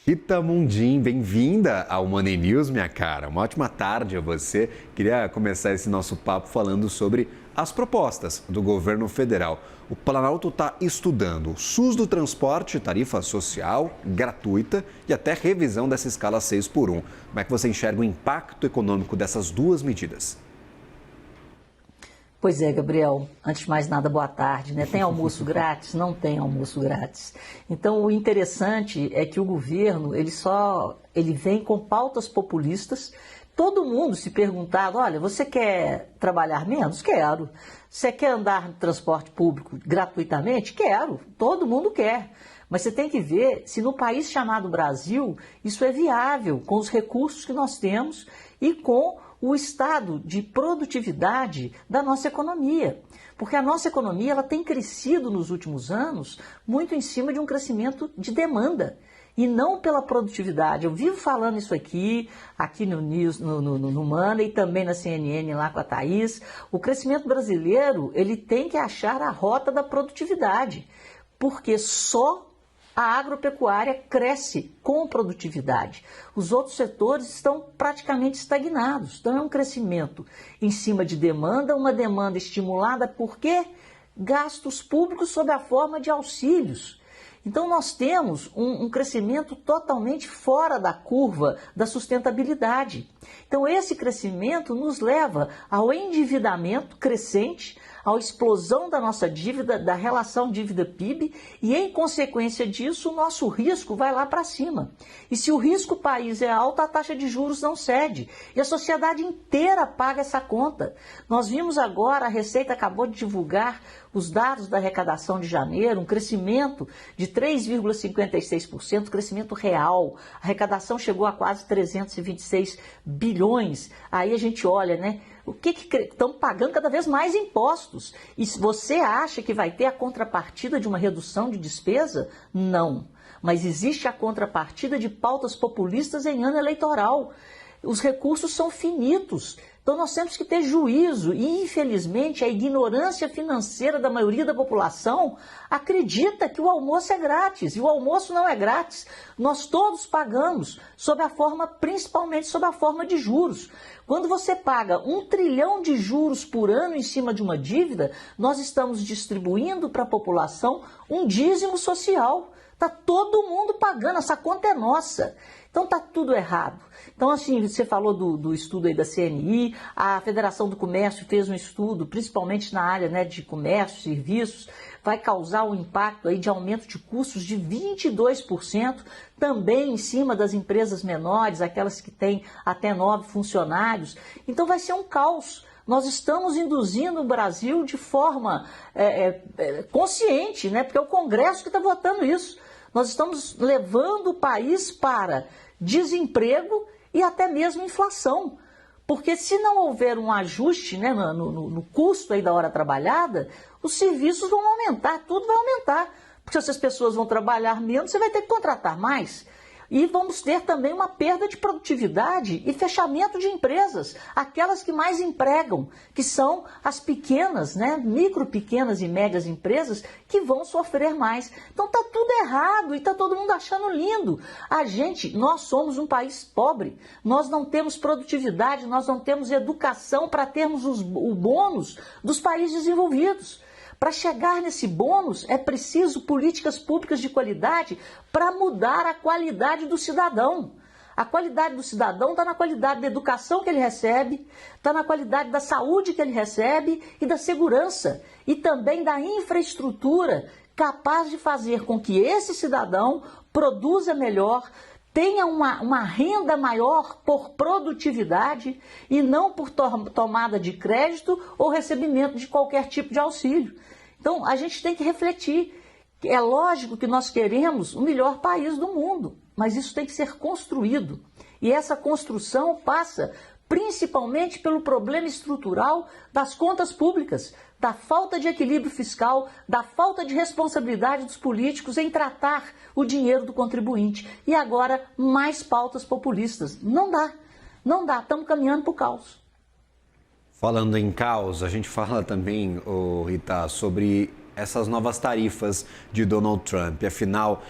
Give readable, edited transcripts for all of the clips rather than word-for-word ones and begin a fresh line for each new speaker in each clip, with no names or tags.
Rita Mundim, bem-vinda ao Money News, minha cara. Uma ótima tarde a você. Queria começar esse nosso papo falando sobre as propostas do governo federal. O Planalto está estudando o SUS do transporte, tarifa social, gratuita e até revisão dessa escala 6x1. Como é que você enxerga o impacto econômico dessas duas medidas?
Pois é, Gabriel, antes de mais nada, boa tarde, né? Tem almoço grátis? Não tem almoço grátis. Então, o interessante é que o governo, ele vem com pautas populistas. Todo mundo se perguntava, olha, você quer trabalhar menos? Quero. Você quer andar no transporte público gratuitamente? Quero. Todo mundo quer. Mas você tem que ver se no país chamado Brasil isso é viável, com os recursos que nós temos e com o estado de produtividade da nossa economia. Porque a nossa economia ela tem crescido nos últimos anos muito em cima de um crescimento de demanda e não pela produtividade. Eu vivo falando isso aqui no News, no Money e também na CNN lá com a Thaís. O crescimento brasileiro ele tem que achar a rota da produtividade, porque só a agropecuária cresce com produtividade. Os outros setores estão praticamente estagnados. Então é um crescimento em cima de demanda, uma demanda estimulada por quê? Gastos públicos sob a forma de auxílios. Então nós temos um crescimento totalmente fora da curva da sustentabilidade. Então esse crescimento nos leva ao endividamento crescente, à explosão da nossa dívida, da relação dívida-PIB e, em consequência disso, o nosso risco vai lá para cima. E se o risco país é alto, a taxa de juros não cede. E a sociedade inteira paga essa conta. Nós vimos agora, a Receita acabou de divulgar os dados da arrecadação de janeiro, um crescimento de 3,56%, crescimento real. A arrecadação chegou a quase 326 bilhões. Aí a gente olha, né? O que estão pagando cada vez mais impostos. E se você acha que vai ter a contrapartida de uma redução de despesa? Não. Mas existe a contrapartida de pautas populistas em ano eleitoral. Os recursos são finitos. Então nós temos que ter juízo e, infelizmente, a ignorância financeira da maioria da população acredita que o almoço é grátis. E o almoço não é grátis. Nós todos pagamos, principalmente sob a forma de juros. Quando você paga 1 trilhão de juros por ano em cima de uma dívida, nós estamos distribuindo para a população um dízimo social. Está todo mundo pagando, essa conta é nossa. Então está tudo errado. Então, assim, você falou do estudo aí da CNI, a Federação do Comércio fez um estudo, principalmente na área, né, de comércio, serviços, vai causar um impacto aí de aumento de custos de 22%, também em cima das empresas menores, aquelas que têm até 9 funcionários. Então vai ser um caos. Nós estamos induzindo o Brasil de forma consciente, né, porque é o Congresso que está votando isso. Nós estamos levando o país para desemprego e até mesmo inflação. Porque se não houver um ajuste, né, no custo aí da hora trabalhada, os serviços vão aumentar, tudo vai aumentar. Porque se as pessoas vão trabalhar menos, você vai ter que contratar mais. E vamos ter também uma perda de produtividade e fechamento de empresas, aquelas que mais empregam, que são as pequenas, né, micro, pequenas e médias empresas que vão sofrer mais. Então está tudo errado e está todo mundo achando lindo. Nós somos um país pobre, nós não temos produtividade, nós não temos educação para termos o bônus dos países desenvolvidos. Para chegar nesse bônus, é preciso políticas públicas de qualidade para mudar a qualidade do cidadão. A qualidade do cidadão está na qualidade da educação que ele recebe, está na qualidade da saúde que ele recebe e da segurança. E também da infraestrutura capaz de fazer com que esse cidadão produza melhor, tenha uma renda maior por produtividade e não por tomada de crédito ou recebimento de qualquer tipo de auxílio. Então, a gente tem que refletir. É lógico que nós queremos o melhor país do mundo, mas isso tem que ser construído. E essa construção passa principalmente pelo problema estrutural das contas públicas, da falta de equilíbrio fiscal, da falta de responsabilidade dos políticos em tratar o dinheiro do contribuinte. E agora, mais pautas populistas. Não dá, estamos caminhando para o caos.
Falando em caos, a gente fala também, Rita, sobre essas novas tarifas de Donald Trump. Afinal,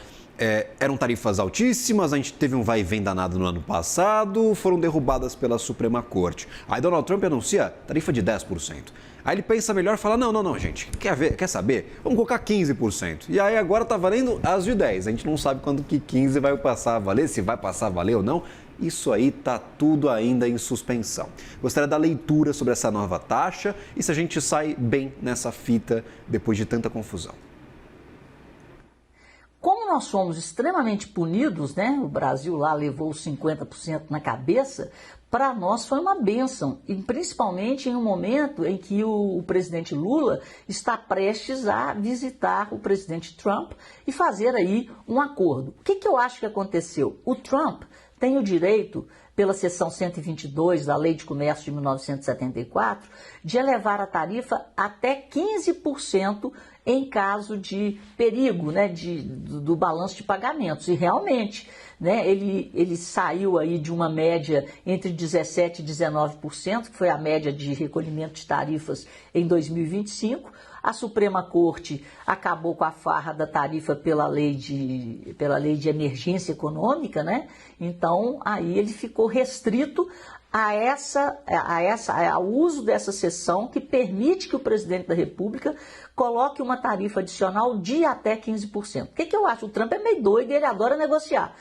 eram tarifas altíssimas, a gente teve um vai e vem danado no ano passado, foram derrubadas pela Suprema Corte. Aí Donald Trump anuncia tarifa de 10%. Aí ele pensa melhor e fala, não, gente, quer saber? Vamos colocar 15%. E aí agora está valendo as de 10%. A gente não sabe quando que 15% vai passar a valer, se vai passar a valer ou não. Isso aí está tudo ainda em suspensão. Gostaria da leitura sobre essa nova taxa e se a gente sai bem nessa fita depois de tanta confusão.
Como nós fomos extremamente punidos, né? O Brasil lá levou os 50% na cabeça, para nós foi uma bênção, e principalmente em um momento em que o presidente Lula está prestes a visitar o presidente Trump e fazer aí um acordo. O que eu acho que aconteceu? O Trump tem o direito, pela seção 122 da Lei de Comércio de 1974, de elevar a tarifa até 15% em caso de perigo, né, do balanço de pagamentos. E realmente, né, ele saiu aí de uma média entre 17% e 19%, que foi a média de recolhimento de tarifas em 2025. A Suprema Corte acabou com a farra da tarifa pela lei de emergência econômica, né? Então, aí ele ficou restrito ao uso dessa seção que permite que o presidente da República coloque uma tarifa adicional de até 15%. O que eu acho? O Trump é meio doido e ele adora negociar.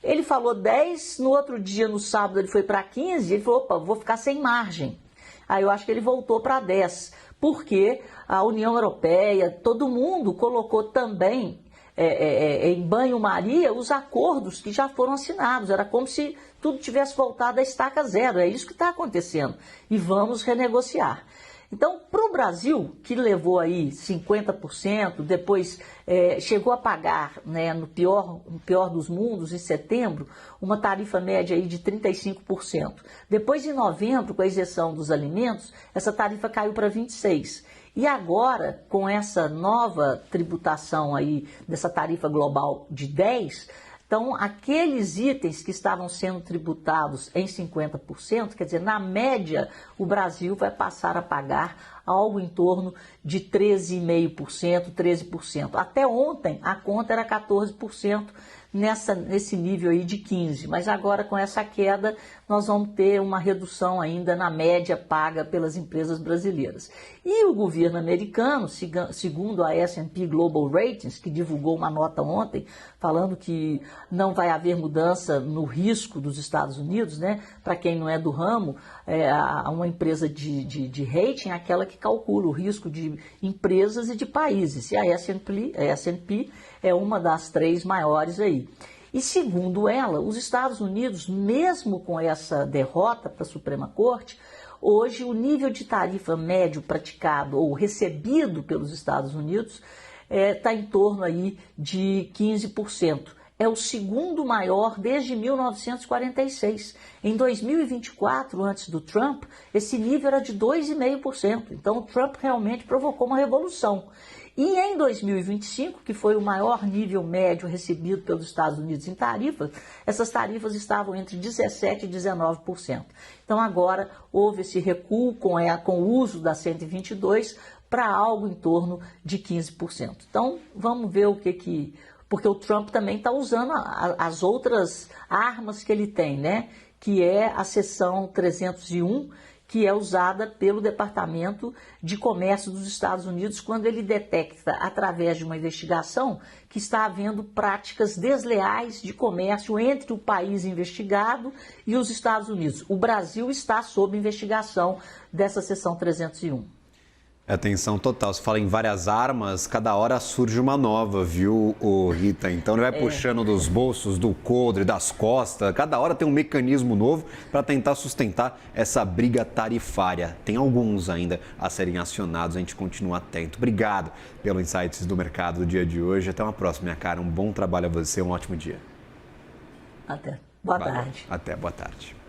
Ele falou 10, no outro dia, no sábado, ele foi para 15, ele falou, opa, vou ficar sem margem. Aí eu acho que ele voltou para 10, porque a União Europeia, todo mundo colocou também em banho-maria os acordos que já foram assinados. Era como se tudo tivesse voltado à estaca zero. É isso que está acontecendo. E vamos renegociar. Então, para o Brasil, que levou aí 50%, depois chegou a pagar, né, no pior dos mundos, em setembro, uma tarifa média aí de 35%. Depois, em novembro, com a isenção dos alimentos, essa tarifa caiu para 26%. E agora, com essa nova tributação aí, dessa tarifa global de 10%, então, aqueles itens que estavam sendo tributados em 50%, quer dizer, na média, o Brasil vai passar a pagar algo em torno de 13,5%, 13%. Até ontem, a conta era 14%, nesse nível aí de 15%. Mas agora, com essa queda, nós vamos ter uma redução ainda na média paga pelas empresas brasileiras. E o governo americano, segundo a S&P Global Ratings, que divulgou uma nota ontem, falando que não vai haver mudança no risco dos Estados Unidos, né? Para quem não é do ramo, uma empresa de rating é aquela que calcula o risco de empresas e de países. E a S&P é uma das 3 maiores aí. E segundo ela, os Estados Unidos, mesmo com essa derrota para a Suprema Corte, hoje o nível de tarifa médio praticado ou recebido pelos Estados Unidos está em torno aí de 15%. É o segundo maior desde 1946. Em 2024, antes do Trump, esse nível era de 2,5%. Então, o Trump realmente provocou uma revolução. E em 2025, que foi o maior nível médio recebido pelos Estados Unidos em tarifas, essas tarifas estavam entre 17% e 19%. Então, agora houve esse recuo com o uso da 122 para algo em torno de 15%. Então, vamos ver porque o Trump também está usando as outras armas que ele tem, né? Que é a seção 301, que é usada pelo Departamento de Comércio dos Estados Unidos quando ele detecta, através de uma investigação, que está havendo práticas desleais de comércio entre o país investigado e os Estados Unidos. O Brasil está sob investigação dessa seção 301.
Atenção total, se fala em várias armas, cada hora surge uma nova, viu, Rita? Então ele vai puxando dos bolsos, do coldre, das costas, cada hora tem um mecanismo novo para tentar sustentar essa briga tarifária. Tem alguns ainda a serem acionados, a gente continua atento. Obrigado pelo Insights do Mercado do dia de hoje. Até uma próxima, minha cara. Um bom trabalho a você, um ótimo dia.
Até. Boa tarde.
Até, boa tarde.